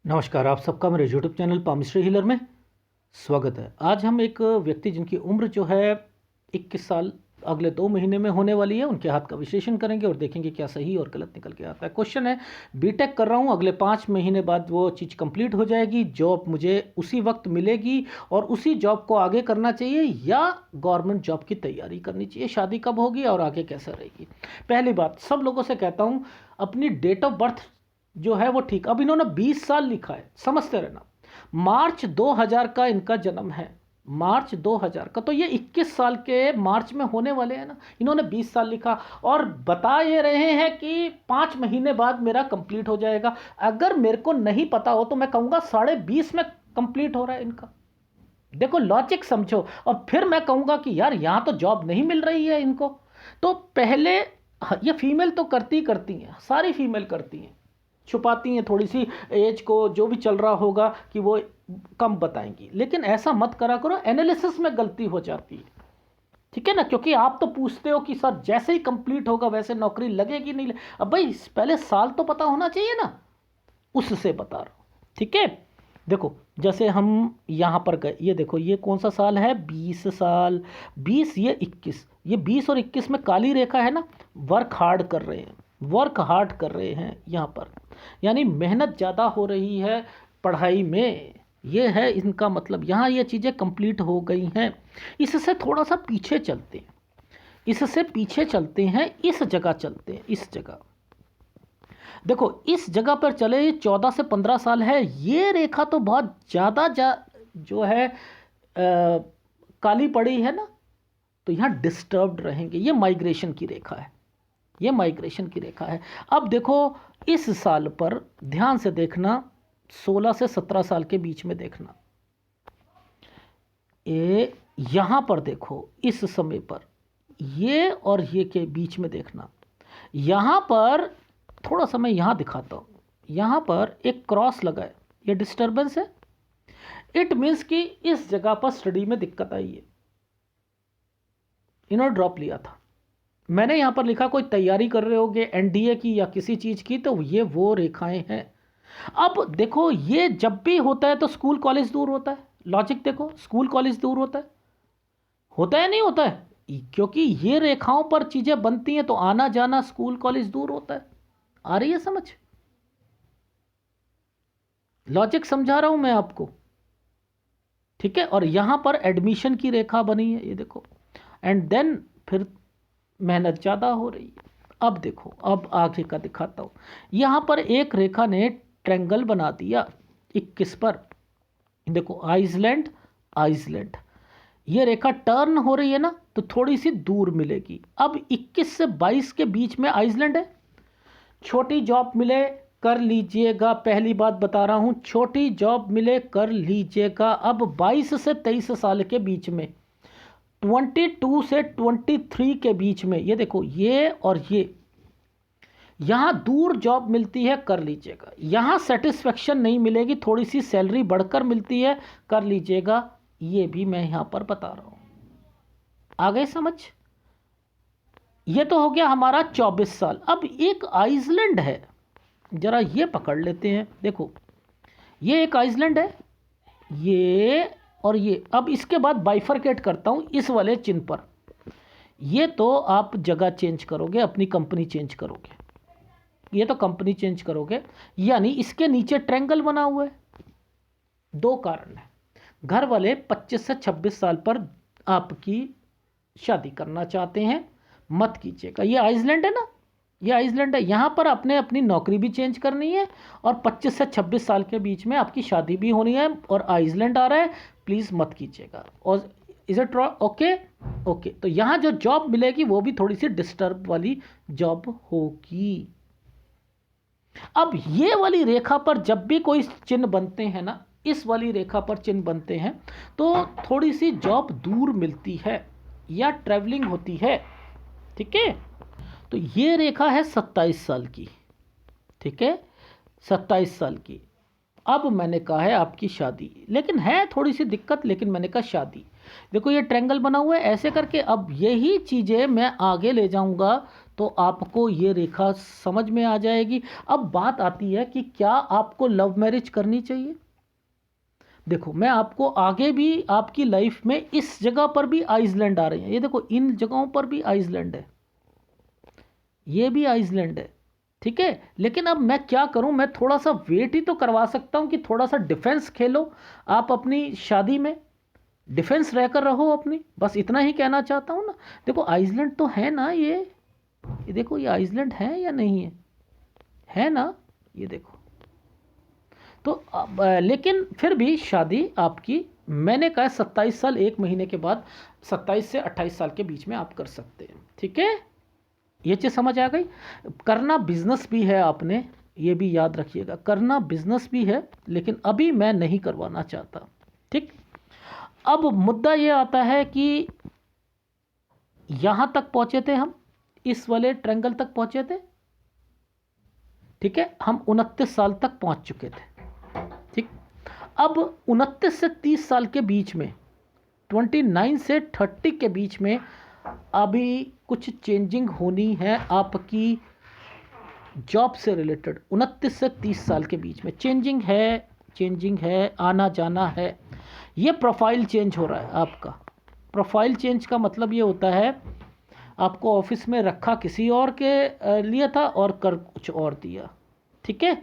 नमस्कार, आप सबका मेरे यूट्यूब चैनल पामिस्ट्री हीलर में स्वागत है। आज हम एक व्यक्ति जिनकी उम्र जो है 21 साल अगले 2 महीने में होने वाली है, उनके हाथ का विश्लेषण करेंगे और देखेंगे क्या सही और गलत निकल के आता है। क्वेश्चन है, बीटेक कर रहा हूँ, अगले 5 महीने बाद वो चीज़ कंप्लीट हो जाएगी, जॉब मुझे उसी वक्त मिलेगी और उसी जॉब को आगे करना चाहिए या गवर्नमेंट जॉब की तैयारी करनी चाहिए, शादी कब होगी और आगे कैसे रहेगी। पहली बात, सब लोगों से कहता हूँ अपनी डेट ऑफ बर्थ जो है वो ठीक। अब इन्होंने 20 साल लिखा है, समझते रहना। मार्च 2000 का इनका जन्म है, मार्च 2000 का, तो ये 21 साल के मार्च में होने वाले हैं ना। इन्होंने 20 साल लिखा और बता ये रहे हैं कि 5 महीने बाद मेरा कंप्लीट हो जाएगा। अगर मेरे को नहीं पता हो तो मैं कहूँगा 20.5 में कंप्लीट हो रहा है इनका। देखो, लॉजिक समझो। और फिर मैं कहूँगा कि यार यहाँ तो जॉब नहीं मिल रही है इनको। तो पहले ये फीमेल तो करती हैं, सारी फीमेल करती हैं, छुपाती हैं थोड़ी सी एज को, जो भी चल रहा होगा कि वो कम बताएंगी। लेकिन ऐसा मत करा करो, एनालिसिस में गलती हो जाती है, ठीक है ना। क्योंकि आप तो पूछते हो कि सर जैसे ही कंप्लीट होगा वैसे नौकरी लगेगी नहीं अब भाई पहले साल तो पता होना चाहिए ना, उससे बता रहा हूँ, ठीक है। देखो, जैसे हम यहाँ पर गए, ये देखो ये कौन सा साल है, 20 साल, 20, ये 21, ये 20 और 21 में काली रेखा है ना। वर्क हार्ड कर रहे हैं, वर्क हार्ड कर रहे हैं यहाँ पर, यानी मेहनत ज़्यादा हो रही है पढ़ाई में। ये है इनका मतलब, यहाँ ये चीज़ें कंप्लीट हो गई हैं। इससे थोड़ा सा पीछे चलते हैं, इससे पीछे चलते हैं, इस जगह चलते हैं, इस जगह देखो, इस जगह पर चले, 14 से 15 साल है। ये रेखा तो बहुत ज़्यादा जो है काली पड़ी है ना, तो यहाँ डिस्टर्ब्ड रहेंगे। ये माइग्रेशन की रेखा है, ये माइग्रेशन की रेखा है। अब देखो, इस साल पर ध्यान से देखना, 16 से 17 साल के बीच में देखना। ये यहाँ पर देखो, इस समय पर ये और ये के बीच में देखना। यहाँ पर थोड़ा सा मैं यहाँ दिखाता हूँ, यहाँ पर एक क्रॉस लगा है, ये डिस्टर्बेंस है। इट मीन्स कि इस जगह पर स्टडी में दिक्कत आई है, इन्होंने ड्रॉप लिया था। मैंने यहाँ पर लिखा कोई तैयारी कर रहे होगे एनडीए की या किसी चीज़ की, तो ये वो रेखाएं हैं। अब देखो, ये जब भी होता है तो स्कूल कॉलेज दूर होता है। लॉजिक देखो, स्कूल कॉलेज दूर होता है नहीं होता है, क्योंकि ये रेखाओं पर चीज़ें बनती हैं तो आना जाना स्कूल कॉलेज दूर होता है। आ रही है समझ? लॉजिक समझा रहा हूं मैं आपको, ठीक है। और यहां पर एडमिशन की रेखा बनी है, ये देखो, एंड देन फिर मेहनत ज़्यादा हो रही है। अब देखो, अब आगे का दिखाता हूं। यहां पर एक रेखा ने ट्रेंगल बना दिया 21 पर, देखो, आइसलैंड, आइसलैंड, ये रेखा टर्न हो रही है ना, तो थोड़ी सी दूर मिलेगी। अब 21 से 22 के बीच में आइसलैंड है। छोटी जॉब मिले कर लीजिएगा, पहली बात बता रहा हूं, छोटी जॉब मिले कर लीजिएगा। अब 22 से 23 साल के बीच में, 22 से 23 के बीच में, ये देखो, ये और ये, यहाँ दूर जॉब मिलती है, कर लीजिएगा। यहाँ सेटिस्फेक्शन नहीं मिलेगी, थोड़ी सी सैलरी बढ़कर मिलती है, कर लीजिएगा। ये भी मैं यहाँ पर बता रहा हूँ। आ गए समझ? ये तो हो गया हमारा 24 साल। अब एक आइसलैंड है, जरा ये पकड़ लेते हैं। देखो, ये एक आइसलैंड है, ये और ये। अब इसके बाद बाइफरकेट करता हूँ इस वाले चिन्ह पर। ये तो आप जगह चेंज करोगे, अपनी कंपनी चेंज करोगे, ये तो कंपनी चेंज करोगे, यानी इसके नीचे ट्रायंगल बना हुआ है। दो कारण है, घर वाले 25 से 26 साल पर आपकी शादी करना चाहते हैं, मत कीजिएगा। ये आइसलैंड है ना, ये आइसलैंड है, यहाँ पर आपने अपनी नौकरी भी चेंज करनी है और 25 से 26 साल के बीच में आपकी शादी भी होनी है और आइसलैंड आ रहा है, प्लीज़ मत कीजिएगा। और इज इट ओके? ओके, तो यहाँ जो जॉब मिलेगी वो भी थोड़ी सी डिस्टर्ब वाली जॉब होगी। अब ये वाली रेखा पर जब भी कोई चिन्ह बनते हैं ना, इस वाली रेखा पर चिन्ह बनते हैं, तो थोड़ी सी जॉब दूर मिलती है या ट्रैवलिंग होती है, ठीक है। तो ये रेखा है 27 साल की, ठीक है, 27 साल की। अब मैंने कहा है आपकी शादी, लेकिन है थोड़ी सी दिक्कत, लेकिन मैंने कहा शादी। देखो, ये ट्रायंगल बना हुआ है ऐसे करके। अब यही चीज़ें मैं आगे ले जाऊंगा तो आपको ये रेखा समझ में आ जाएगी। अब बात आती है कि क्या आपको लव मैरिज करनी चाहिए। देखो मैं आपको आगे भी आपकी लाइफ में इस जगह पर भी आइसलैंड आ रहे हैं, ये देखो इन जगहों पर भी आइसलैंड है, ये भी आइसलैंड है, ठीक है। लेकिन अब मैं क्या करूं, मैं थोड़ा सा वेट ही तो करवा सकता हूं कि थोड़ा सा डिफेंस खेलो आप अपनी शादी में, डिफेंस रहकर रहो अपनी, बस इतना ही कहना चाहता हूं ना। देखो आइसलैंड तो है ना, ये देखो ये आइसलैंड है या नहीं है ना, ये देखो। तो लेकिन फिर भी शादी आपकी, मैंने कहा 27 साल 1 महीने के बाद, 27 से 28 साल के बीच में आप कर सकते हैं, ठीक है। ये चीज़ समझ आ गई। करना बिजनेस भी है आपने, ये भी याद रखिएगा, करना बिजनेस भी है, लेकिन अभी मैं नहीं करवाना चाहता, ठीक। अब मुद्दा ये आता है कि यहां तक पहुंचे थे हम, इस वाले ट्रायंगल तक पहुंचे थे, ठीक है, हम 29 साल तक पहुंच चुके थे, ठीक। अब 29 से 30 साल के बीच में, 29 से 30 के बीच में अभी कुछ चेंजिंग होनी है आपकी जॉब से रिलेटेड। 29 से 30 साल के बीच में चेंजिंग है, आना जाना है, ये प्रोफाइल चेंज हो रहा है आपका। प्रोफाइल चेंज का मतलब ये होता है आपको ऑफिस में रखा किसी और के लिए था और कर कुछ और दिया, ठीक है।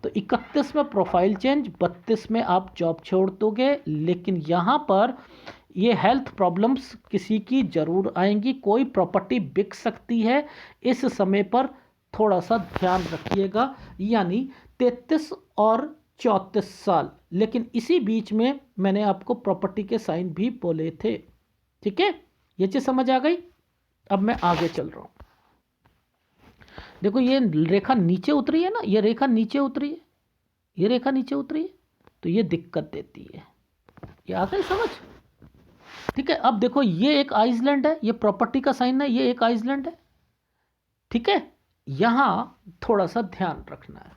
तो 31 में प्रोफाइल चेंज, 32 में आप जॉब छोड़ दोगे। लेकिन यहाँ पर ये हेल्थ प्रॉब्लम्स किसी की ज़रूर आएंगी, कोई प्रॉपर्टी बिक सकती है इस समय पर, थोड़ा सा ध्यान रखिएगा। यानी 33 और 34 साल, लेकिन इसी बीच में मैंने आपको प्रॉपर्टी के साइन भी बोले थे, ठीक है। ये चीज़ समझ आ गई। अब मैं आगे चल रहा हूँ। देखो ये रेखा नीचे उतरी है ना, ये रेखा नीचे उतरी है, ये रेखा नीचे उतरी है, तो ये दिक्कत देती है। ये आ गई समझ, ठीक है। अब देखो ये एक आइसलैंड है, ये प्रॉपर्टी का साइन है, ये एक आइसलैंड है, ठीक है। यहां थोड़ा सा ध्यान रखना है,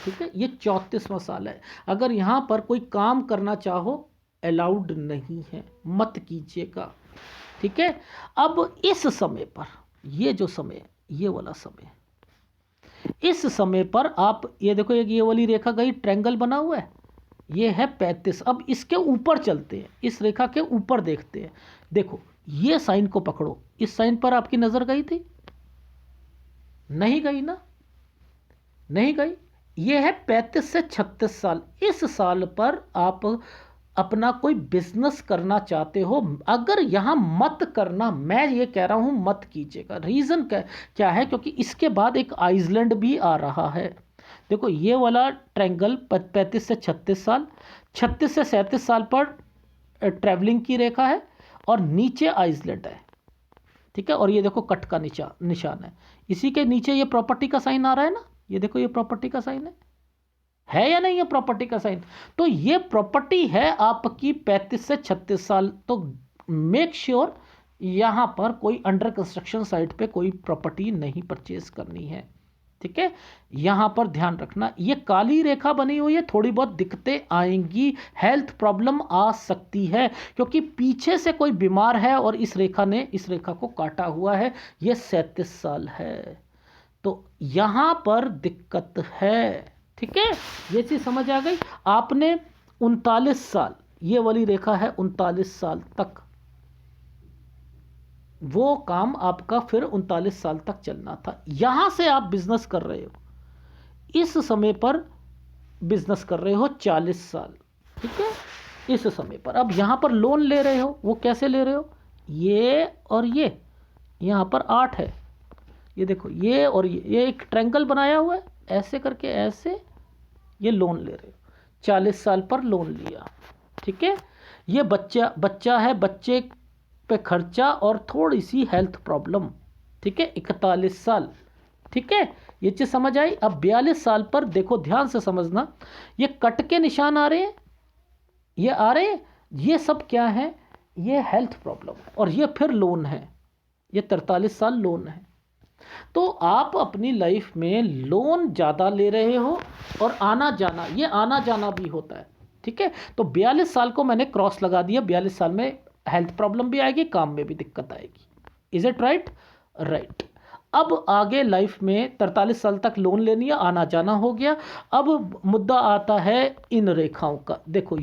ठीक है। ये 34वां साल है, अगर यहां पर कोई काम करना चाहो अलाउड नहीं है, मत कीजिएगा, ठीक है। अब इस समय पर, ये जो समय, ये वाला समय, इस समय पर आप ये देखो, ये वाली रेखा गई, ट्रायंगल बना हुआ है, ये है 35। अब इसके ऊपर चलते हैं, इस रेखा के ऊपर देखते हैं। देखो ये साइन को पकड़ो, इस साइन पर आपकी नजर गई थी, नहीं गई ना, नहीं गई। ये है 35 से 36 साल, इस साल पर आप अपना कोई बिजनेस करना चाहते हो, अगर यहां मत करना, मैं ये कह रहा हूं मत कीजिएगा। रीजन क्या है, क्योंकि इसके बाद एक आइसलैंड भी आ रहा है। देखो ये वाला ट्रायंगल 35 से 36 साल, 36 से 37 साल पर ट्रैवलिंग की रेखा है, और नीचे आइसलैंड है, ठीक है। और ये देखो कट का निशान है, इसी के नीचे ये प्रॉपर्टी का साइन आ रहा है ना, ये देखो ये प्रॉपर्टी का साइन है या नहीं, ये प्रॉपर्टी का साइन। तो ये प्रॉपर्टी है आपकी 35 से 36 साल। तो मेक श्योर यहां पर कोई अंडर कंस्ट्रक्शन साइट पे कोई प्रॉपर्टी नहीं परचेज करनी है, ठीक है। यहां पर ध्यान रखना, ये काली रेखा बनी हुई है, थोड़ी बहुत दिक्कतें आएंगी, हेल्थ प्रॉब्लम आ सकती है, क्योंकि पीछे से कोई बीमार है और इस रेखा ने इस रेखा को काटा हुआ है। ये 37 साल है, तो यहां पर दिक्कत है, ठीक है। ये चीज समझ आ गई। आपने 39 साल, ये वाली रेखा है 39 साल तक, वो काम आपका फिर 39 साल तक चलना था। यहां से आप बिजनेस कर रहे हो, इस समय पर बिजनेस कर रहे हो 40 साल, ठीक है। इस समय पर अब यहां पर लोन ले रहे हो, वो कैसे ले रहे हो, ये और ये यहां पर 8 है, ये देखो ये और ये एक ट्रायंगल बनाया हुआ है, ऐसे करके ऐसे ये लोन ले रहे हो, 40 साल पर लोन लिया, ठीक है। ये बच्चा है, बच्चे पे खर्चा और थोड़ी सी हेल्थ प्रॉब्लम, ठीक है, 41 साल, ठीक है। ये चीज समझ आई। अब 42 साल पर देखो, ध्यान से समझना, ये कट के निशान आ रहे हैं, ये आ रहे हैं, ये सब क्या है, ये हेल्थ प्रॉब्लम है, और ये फिर लोन है, ये 43 साल लोन है। तो आप अपनी लाइफ में लोन ज़्यादा ले रहे हो, और आना जाना, ये आना जाना भी होता है, ठीक है। तो 42 साल को मैंने क्रॉस लगा दिया, 42 साल में हेल्थ प्रॉब्लम भी आएगी, काम में भी दिक्कत आएगी। Is it right? राइट। अब आगे लाइफ में 43 साल तक लोन लेनी है, आना जाना हो गया। अब मुद्दा आता है इन रेखाओं का। देखो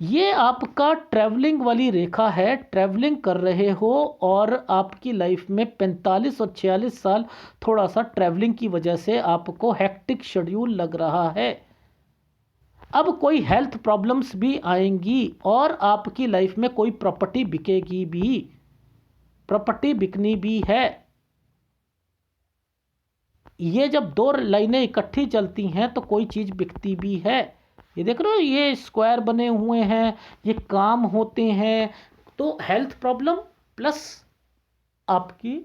ये आपका ट्रैवलिंग वाली रेखा है, ट्रैवलिंग कर रहे हो और आपकी लाइफ में 45 और 46 साल थोड़ा सा ट्रैवलिंग की वजह से आपको हेक्टिक शेड्यूल लग रहा है। अब कोई हेल्थ प्रॉब्लम्स भी आएंगी और आपकी लाइफ में कोई प्रॉपर्टी बिकेगी भी, प्रॉपर्टी बिकनी भी है। ये जब दो लाइनें इकट्ठी चलती हैं तो कोई चीज़ बिकती भी है। ये देख रहे हो, ये स्क्वायर बने हुए हैं, ये काम होते हैं। तो हेल्थ प्रॉब्लम प्लस आपकी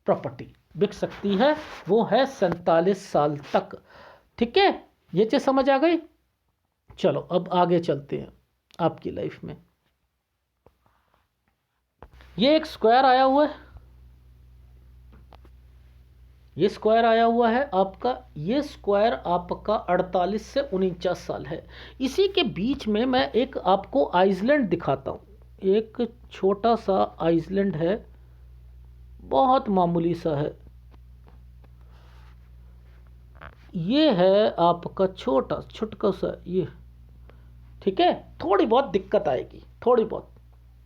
प्रॉपर्टी बिक सकती है, वो है 47 साल तक। ठीक है, ये चीज़ समझ आ गई। चलो अब आगे चलते हैं आपकी लाइफ में। ये एक स्क्वायर आया हुआ है, ये स्क्वायर आया हुआ है आपका। ये स्क्वायर आपका 48 से 49 साल है। इसी के बीच में मैं एक आपको आइसलैंड दिखाता हूँ। एक छोटा सा आइसलैंड है, बहुत मामूली सा है। ये है आपका छोटा छुटका सा ये। ठीक है, थोड़ी बहुत दिक्कत आएगी, थोड़ी बहुत।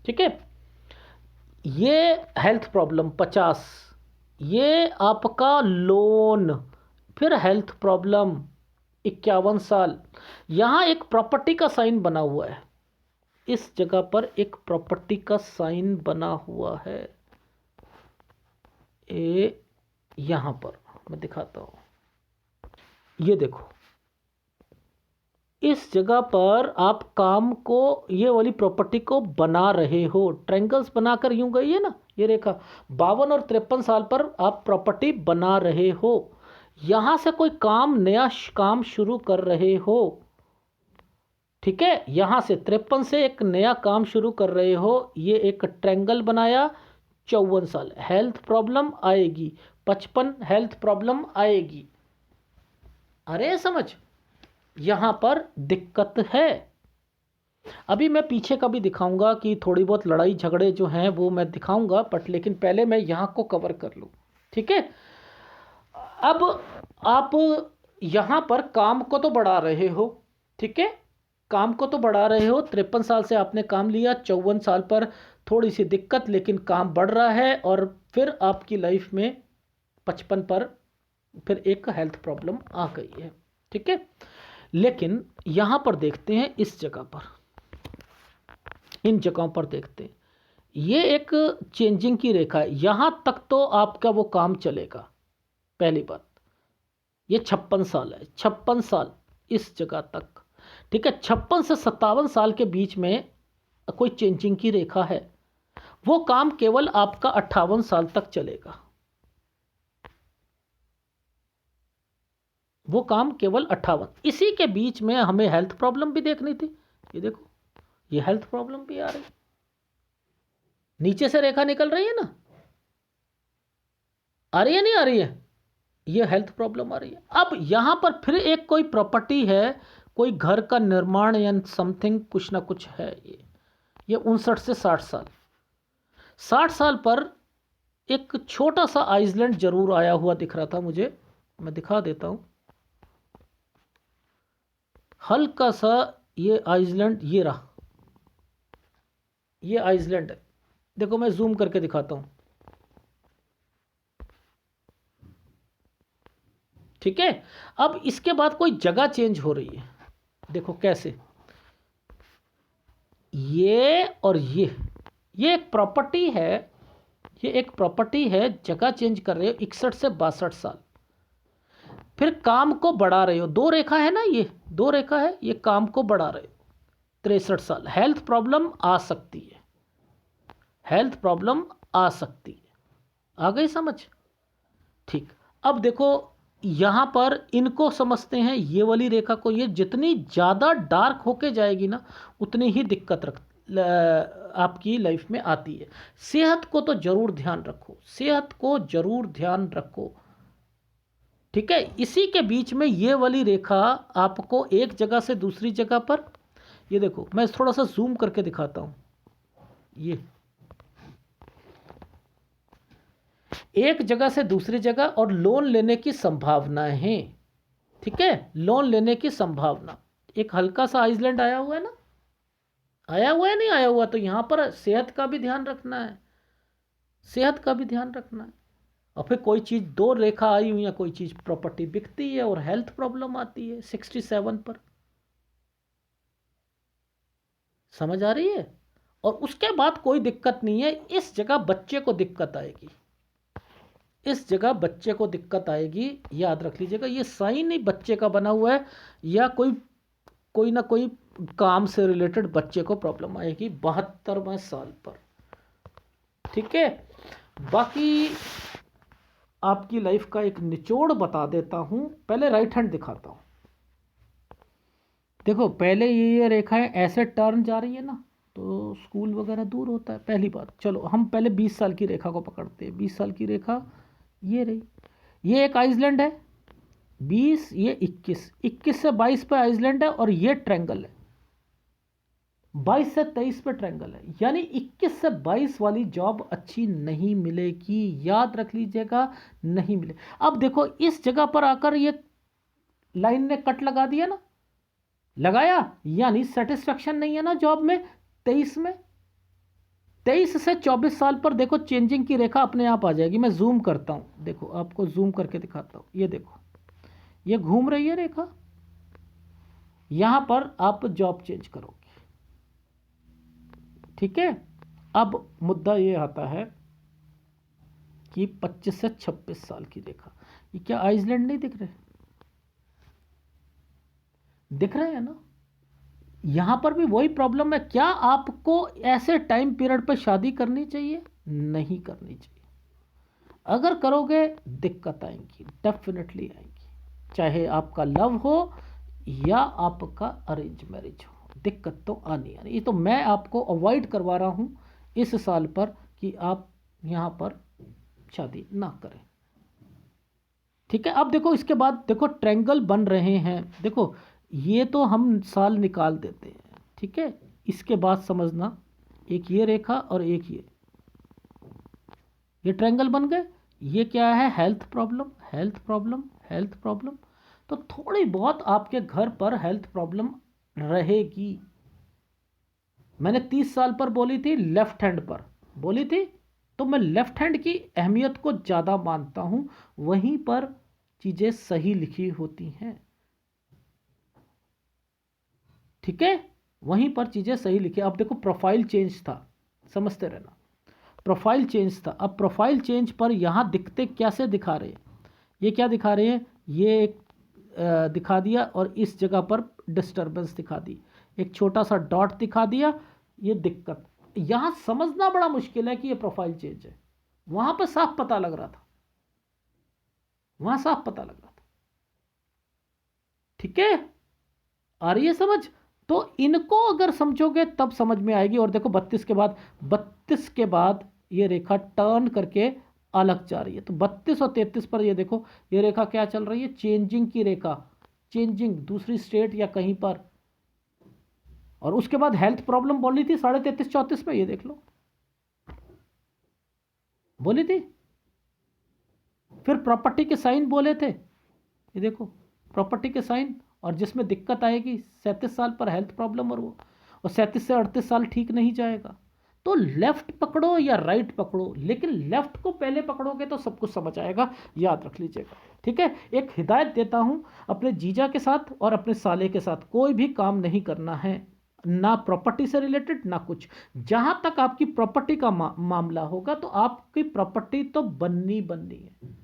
ठीक है, ये हेल्थ प्रॉब्लम 50, ये आपका लोन, फिर हेल्थ प्रॉब्लम 51 साल। यहाँ एक प्रॉपर्टी का साइन बना हुआ है, इस जगह पर एक प्रॉपर्टी का साइन बना हुआ है। यहाँ पर मैं दिखाता हूँ, ये देखो, इस जगह पर आप काम को, ये वाली प्रॉपर्टी को बना रहे हो। ट्रायंगल्स बनाकर यूं गई है ना ये रेखा। 52 और 53 साल पर आप प्रॉपर्टी बना रहे हो, यहां से कोई काम, नया काम शुरू कर रहे हो। ठीक है, यहां से 53 से एक नया काम शुरू कर रहे हो। ये एक ट्रायंगल बनाया, 54 साल हेल्थ प्रॉब्लम आएगी, 55 हेल्थ प्रॉब्लम आएगी। अरे समझ, यहां पर दिक्कत है। अभी मैं पीछे का भी दिखाऊंगा कि थोड़ी बहुत लड़ाई झगड़े जो हैं वो मैं दिखाऊंगा, बट लेकिन पहले मैं यहां को कवर कर लूं। ठीक है, अब आप यहां पर काम को तो बढ़ा रहे हो। ठीक है, काम को तो बढ़ा रहे हो। 53 साल से आपने काम लिया, 54 साल पर थोड़ी सी दिक्कत, लेकिन काम बढ़ रहा है। और फिर आपकी लाइफ में 55 पर फिर एक हेल्थ प्रॉब्लम आ गई है। ठीक है, लेकिन यहां पर देखते हैं, इस जगह पर, इन जगहों पर देखते हैं, ये एक चेंजिंग की रेखा है। यहां तक तो आपका वो काम चलेगा, पहली बात। ये 56 साल है, 56 साल इस जगह तक। ठीक है, 56 से 57 साल के बीच में कोई चेंजिंग की रेखा है, वो काम केवल आपका 58 साल तक चलेगा। वो काम केवल 58। इसी के बीच में हमें हेल्थ प्रॉब्लम भी देखनी थी। ये देखो, ये हेल्थ प्रॉब्लम भी आ रही, नीचे से रेखा निकल रही है ना, आ रही है नहीं आ रही है, ये हेल्थ प्रॉब्लम आ रही है। अब यहां पर फिर एक कोई प्रॉपर्टी है, कोई घर का निर्माण या समथिंग, कुछ ना कुछ है। ये 59 से 60 साल, 60 साल पर एक छोटा सा आइसलैंड जरूर आया हुआ दिख रहा था मुझे। मैं दिखा देता हूं, हल्का सा ये आइसलैंड, ये रहा, ये आइसलैंड है। देखो मैं जूम करके दिखाता हूं। ठीक है, अब इसके बाद कोई जगह चेंज हो रही है। देखो कैसे, ये और ये एक प्रॉपर्टी है, ये एक प्रॉपर्टी है, जगह चेंज कर रहे हो 61 से 62 साल। फिर काम को बढ़ा रहे हो, दो रेखा है ना, ये दो रेखा है, ये काम को बढ़ा रहे हो 63 साल। हेल्थ प्रॉब्लम आ सकती है, हेल्थ प्रॉब्लम आ सकती है। आ गई समझ? ठीक, अब देखो यहां पर इनको समझते हैं, ये वाली रेखा को। ये जितनी ज़्यादा डार्क होके जाएगी ना, उतनी ही दिक्कत आपकी लाइफ में आती है। सेहत को तो जरूर ध्यान रखो, सेहत को जरूर ध्यान रखो। ठीक है, इसी के बीच में ये वाली रेखा आपको एक जगह से दूसरी जगह पर, ये देखो मैं थोड़ा सा जूम करके दिखाता हूं। ये एक जगह से दूसरी जगह और लोन लेने की संभावनाएं हैं। ठीक है, लोन लेने की संभावना। एक हल्का सा आइसलैंड आया हुआ है ना, आया हुआ है नहीं आया हुआ, तो यहां पर सेहत का भी ध्यान रखना है, सेहत का भी ध्यान रखना है। और फिर कोई चीज़ दो रेखा आई हुई है, कोई चीज़ प्रॉपर्टी बिकती है और हेल्थ प्रॉब्लम आती है 67 पर। समझ आ रही है? और उसके बाद कोई दिक्कत नहीं है, इस जगह बच्चे को दिक्कत आएगी, इस जगह बच्चे को दिक्कत आएगी, याद रख लीजिएगा। ये साइन ही बच्चे का बना हुआ है, या कोई ना कोई काम से रिलेटेड बच्चे को प्रॉब्लम आएगी 72वें साल पर। ठीक है, बाकी आपकी लाइफ का एक निचोड़ बता देता हूं। पहले राइट हैंड दिखाता हूं। देखो पहले ये रेखाएं ऐसे टर्न जा रही है ना, तो स्कूल वगैरह दूर होता है, पहली बात। चलो हम पहले 20 साल की रेखा को पकड़ते हैं। 20 साल की रेखा ये रही, ये एक आइसलैंड है 20, ये 21, 21 से 22 पे आइसलैंड है, और ये ट्रायंगल है 22 से 23 पे ट्रायंगल है। यानी 21 से 22 वाली जॉब अच्छी नहीं मिलेगी, याद रख लीजिएगा, नहीं मिले। अब देखो इस जगह पर आकर ये लाइन ने कट लगा दिया ना, लगाया, यानी सेटिस्फेक्शन नहीं है ना जॉब में। 23 में, 23 से 24 साल पर देखो चेंजिंग की रेखा अपने आप आ जाएगी। मैं जूम करता हूं, देखो आपको जूम करके दिखाता हूं। ये देखो, ये घूम रही है रेखा, यहां पर आप जॉब चेंज करोगे। ठीक है, अब मुद्दा ये आता है कि 25 से 26 साल की रेखा, ये क्या आइसलैंड नहीं दिख रहे? दिख रहे हैं ना? यहां पर भी वही प्रॉब्लम है। क्या आपको ऐसे टाइम पीरियड पर शादी करनी चाहिए? नहीं करनी चाहिए। अगर करोगे दिक्कत आएंगी, डेफिनेटली आएंगी, चाहे आपका लव हो या आपका अरेंज मैरिज हो, दिक्कत तो आनी आनी। ये तो मैं आपको अवॉइड करवा रहा हूं इस साल पर कि आप यहां पर शादी ना करें। ठीक है, अब देखो इसके बाद देखो ट्रायंगल बन रहे हैं। देखो ये तो हम साल निकाल देते हैं, ठीक है। इसके बाद समझना, एक ये रेखा और एक ये ट्रायंगल बन गए। ये क्या है? Health problem, health problem, health problem. तो थोड़ी बहुत आपके घर पर हेल्थ प्रॉब्लम रहेगी। मैंने 30 साल पर बोली थी, लेफ्ट हैंड पर बोली थी, तो मैं लेफ्ट हैंड की अहमियत को ज़्यादा मानता हूं, वहीं पर चीज़ें सही लिखी होती हैं। ठीक है, वहीं पर चीज़ें सही लिखी। अब देखो प्रोफाइल चेंज था, समझते रहना, प्रोफाइल चेंज था। अब प्रोफाइल चेंज पर यहाँ दिखते कैसे दिखा रहे हैं? ये क्या दिखा रहे हैं? ये एक दिखा दिया, और इस जगह पर डिस्टरबेंस दिखा दी, एक छोटा सा डॉट दिखा दिया। ये दिक्कत यहाँ समझना बड़ा मुश्किल है कि ये प्रोफाइल चेंज है। वहां पर साफ पता लग रहा था, वहां साफ पता लग रहा था। ठीक है, आ रही है समझ? तो इनको अगर समझोगे तब समझ में आएगी। और देखो 32 के बाद ये रेखा टर्न करके अलग जा रही है। तो 32 और 33 पर ये देखो, ये रेखा क्या चल रही है? चेंजिंग की रेखा, चेंजिंग दूसरी स्टेट या कहीं पर। और उसके बाद हेल्थ प्रॉब्लम बोली थी 33.34 में, ये देख लो, बोली थी। फिर प्रॉपर्टी के साइन बोले थे, ये देखो प्रॉपर्टी के साइन, और जिसमें दिक्कत आएगी 37 साल पर हेल्थ प्रॉब्लम, और 37 से 38 साल ठीक नहीं जाएगा। तो लेफ्ट पकड़ो या राइट पकड़ो, लेकिन लेफ्ट को पहले पकड़ोगे तो सब कुछ समझ आएगा, याद रख लीजिएगा। ठीक है, एक हिदायत देता हूं, अपने जीजा के साथ और अपने साले के साथ कोई भी काम नहीं करना है, ना प्रॉपर्टी से रिलेटेड ना कुछ। जहां तक आपकी प्रॉपर्टी का मामला होगा, तो आपकी प्रॉपर्टी तो बननी है।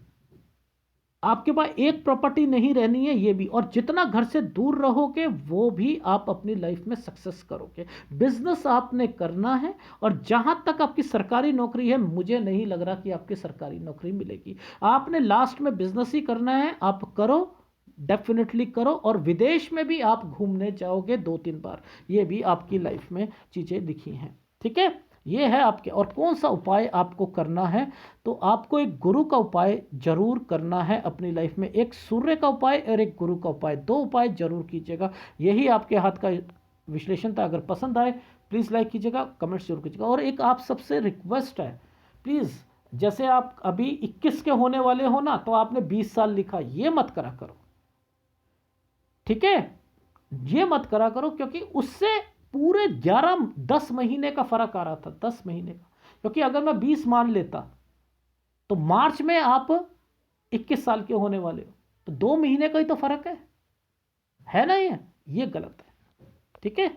आपके पास एक प्रॉपर्टी नहीं रहनी है, ये भी। और जितना घर से दूर रहोगे वो भी आप अपनी लाइफ में सक्सेस करोगे। बिजनेस आपने करना है, और जहां तक आपकी सरकारी नौकरी है, मुझे नहीं लग रहा कि आपकी सरकारी नौकरी मिलेगी। आपने लास्ट में बिजनेस ही करना है, आप करो, डेफिनेटली करो। और विदेश में भी आप घूमने जाओगे 2-3 बार, ये भी आपकी लाइफ में चीज़ें लिखी हैं। ठीक है, ये है आपके। और कौन सा उपाय आपको करना है? तो आपको एक गुरु का उपाय जरूर करना है अपनी लाइफ में। एक सूर्य का उपाय और एक गुरु का उपाय, 2 उपाय जरूर कीजिएगा। यही आपके हाथ का विश्लेषण था। अगर पसंद आए प्लीज़ लाइक कीजिएगा, कमेंट्स जरूर कीजिएगा। और एक आप सबसे रिक्वेस्ट है, प्लीज़ जैसे आप अभी 21 के होने वाले हो ना, तो आपने 20 साल लिखा, ये मत करा करो, ठीक है, ये मत करा करो, क्योंकि उससे पूरे 11-10 महीने का फर्क आ रहा था, 10 महीने का। क्योंकि अगर मैं 20 मान लेता तो मार्च में आप 21 साल के होने वाले हो, तो 2 महीने का ही तो फर्क है ना, ये गलत है, ठीक है।